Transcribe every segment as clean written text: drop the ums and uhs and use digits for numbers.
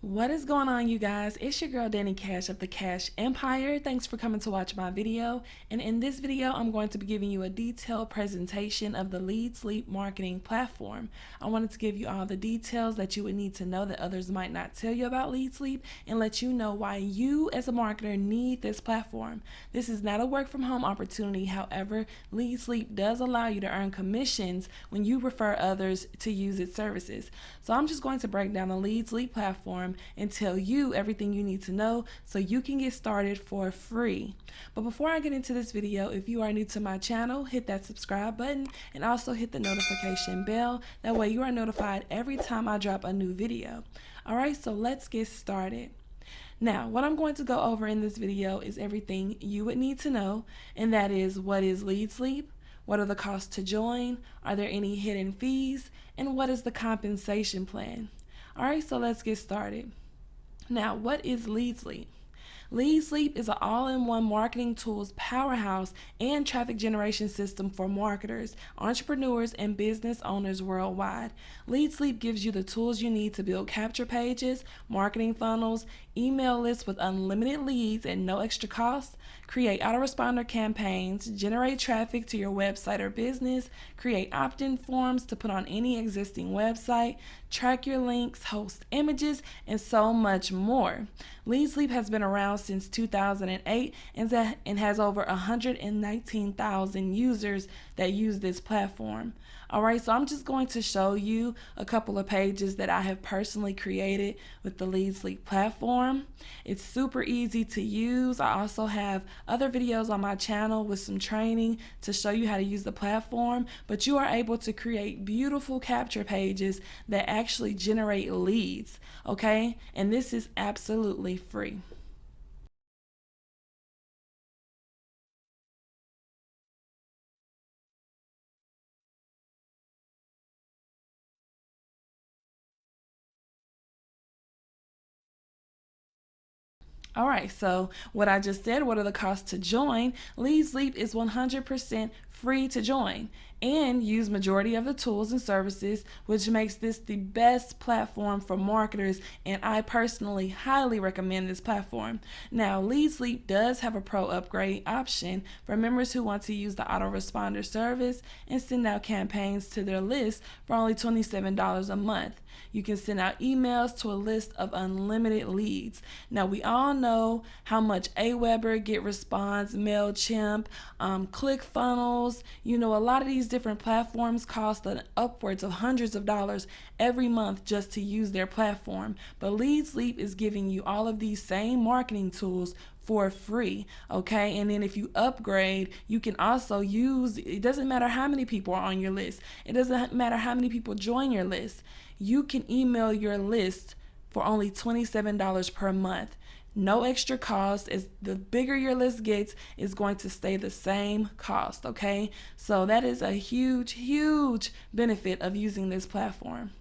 What is going on, you guys? It's your girl Danny Cash of the KASH Empire. Thanks for coming to watch my video. And in this video, I'm going to be giving you a detailed presentation of the LeadsLeap marketing platform. I wanted to give you all the details that you would need to know that others might not tell you about LeadsLeap, and let you know why you as a marketer need this platform. This is not a work from home opportunity. However, LeadsLeap does allow you to earn commissions when you refer others to use its services. So I'm just going to break down the LeadsLeap platform and tell you everything you need to know so you can get started for free. But before I get into this video, if you are new to my channel, hit that subscribe button and also hit the notification bell. That way you are notified every time I drop a new video. Alright, so let's get started. Now, what I'm going to go over in this video is everything you would need to know, and that is, what is LeadsLeap? What are the costs to join? Are there any hidden fees? And what is the compensation plan? Alright, so let's get started. Now, what is LeadsLeap? LeadsLeap is an all-in-one marketing tools powerhouse and traffic generation system for marketers, entrepreneurs, and business owners worldwide. LeadsLeap gives you the tools you need to build capture pages, marketing funnels, email lists with unlimited leads and no extra cost, create autoresponder campaigns, generate traffic to your website or business, create opt-in forms to put on any existing website, track your links, host images, and so much more. LeadsLeap has been around since 2008 and has over 119,000 users that use this platform. Alright, so I'm just going to show you a couple of pages that I have personally created with the LeadsLeap platform. It's super easy to use. I also have other videos on my channel with some training to show you how to use the platform, but you are able to create beautiful capture pages that actually generate leads, okay? And this is absolutely free. All right, so what I just said, what are the costs to join? LeadsLeap is 100% free to join and use majority of the tools and services, which makes this the best platform for marketers, and I personally highly recommend this platform. Now, LeadsLeap does have a pro upgrade option for members who want to use the autoresponder service and send out campaigns to their list for only $27 a month. You can send out emails to a list of unlimited leads. Now, we all know how much Aweber, GetResponse, MailChimp, ClickFunnels, a lot of these different platforms cost upwards of hundreds of dollars every month just to use their platform. But LeadsLeap is giving you all of these same marketing tools for free, okay? And then if you upgrade, you can also use, it doesn't matter how many people are on your list, it doesn't matter how many people join your list, you can email your list for only $27 per month. No extra cost. As the bigger your list gets, it's going to stay the same cost, okay? So that is a huge, huge benefit of using this platform.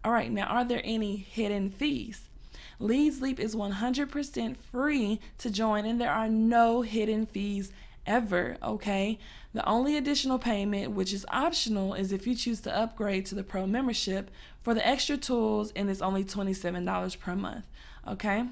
All right, now, are there any hidden fees? LeadsLeap is 100% free to join, and there are no hidden fees ever, okay? The only additional payment, which is optional, is if you choose to upgrade to the pro membership for the extra tools, and it's only $27 per month, okay?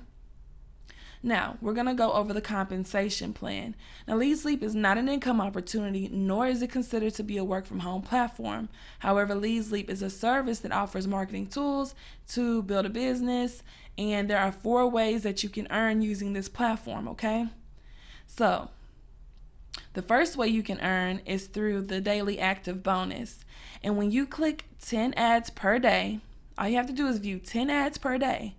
Now, we're going to go over the compensation plan. Now, LeadsLeap is not an income opportunity, nor is it considered to be a work from home platform. However, LeadsLeap is a service that offers marketing tools to build a business, and there are 4 ways that you can earn using this platform, okay? So, the first way you can earn is through the daily active bonus. And when you click 10 ads per day, all you have to do is view 10 ads per day,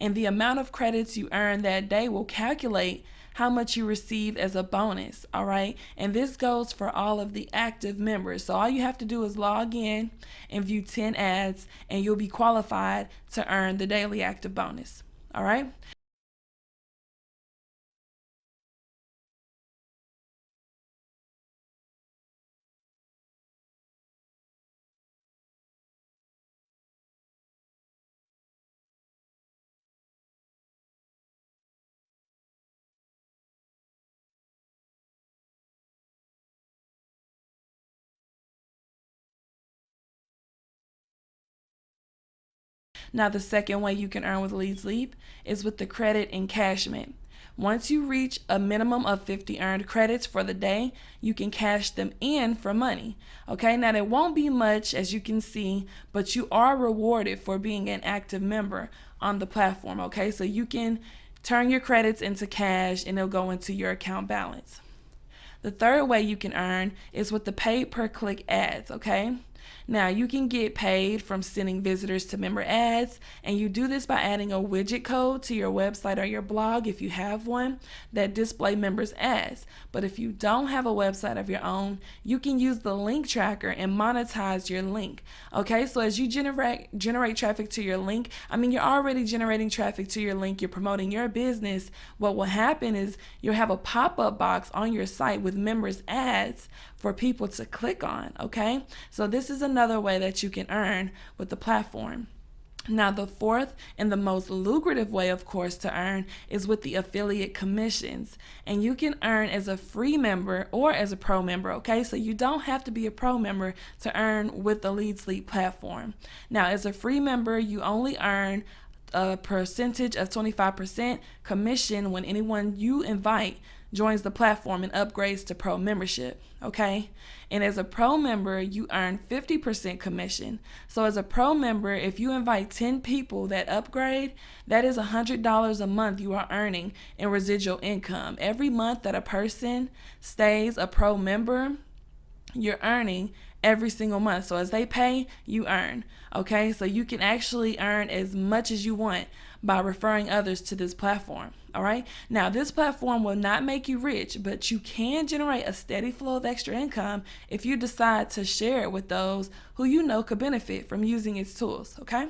and the amount of credits you earn that day will calculate how much you receive as a bonus, all right? And this goes for all of the active members. So all you have to do is log in and view 10 ads, and you'll be qualified to earn the daily active bonus, all right? Now, the second way you can earn with LeadsLeap is with the credit in Cashman. Once you reach a minimum of 50 earned credits for the day, you can cash them in for money. Okay, now there won't be much, as you can see, but you are rewarded for being an active member on the platform. Okay, so you can turn your credits into cash and it'll go into your account balance. The third way you can earn is with the PayPerClick Ads. Okay, now you can get paid from sending visitors to member ads, and you do this by adding a widget code to your website or your blog if you have one that display members ads. But if you don't have a website of your own, you can use the link tracker and monetize your link. Okay, so as you generate traffic to your link, you're already generating traffic to your link, you're promoting your business. What will happen is you'll have a pop-up box on your site with members ads for people to click on. Okay, so this is another way that you can earn with the platform. Now, the fourth and the most lucrative way, of course, to earn is with the affiliate commissions. And you can earn as a free member or as a pro member, okay? So you don't have to be a pro member to earn with the LeadsLeap platform. Now, as a free member, you only earn a percentage of 25% commission when anyone you invite joins the platform and upgrades to pro membership, okay? And as a pro member, you earn 50% commission. So as a pro member, if you invite 10 people that upgrade, that is $100 a month you are earning in residual income. Every month that a person stays a pro member, you're earning every single month. So as they pay, you earn. Okay, so you can actually earn as much as you want by referring others to this platform. All right, now this platform will not make you rich, but you can generate a steady flow of extra income if you decide to share it with those who you know could benefit from using its tools. Okay.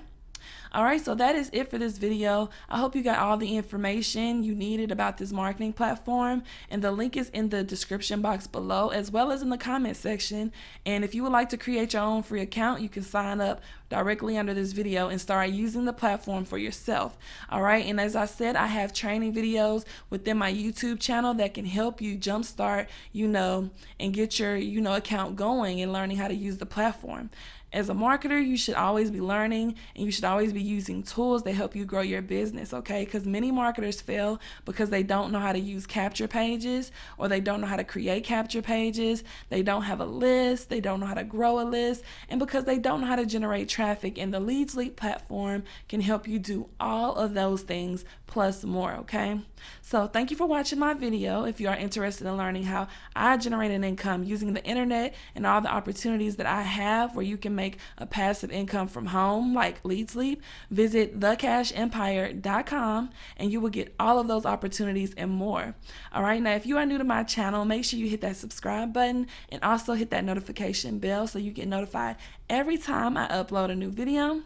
All right, so that is it for this video. I hope you got all the information you needed about this marketing platform, and the link is in the description box below as well as in the comment section. And if you would like to create your own free account, you can sign up directly under this video and start using the platform for yourself. All right, and as I said, I have training videos within my YouTube channel that can help you jumpstart, and get your, account going and learning how to use the platform. As a marketer, you should always be learning, and you should always be using tools that help you grow your business, okay? Because many marketers fail because they don't know how to use capture pages, or they don't know how to create capture pages. They don't have a list. They don't know how to grow a list. And because they don't know how to generate traffic, and the LeadsLeap platform can help you do all of those things plus more, okay? So thank you for watching my video. If you are interested in learning how I generate an income using the internet and all the opportunities that I have where you can make a passive income from home like LeadsLeap, visit thekashempire.com and you will get all of those opportunities and more. All right, now if you are new to my channel, make sure you hit that subscribe button and also hit that notification bell so you get notified every time I upload a new video.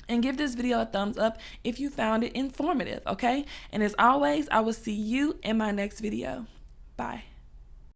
And give this video a thumbs up if you found it informative, okay? And as always, I will see you in my next video. Bye.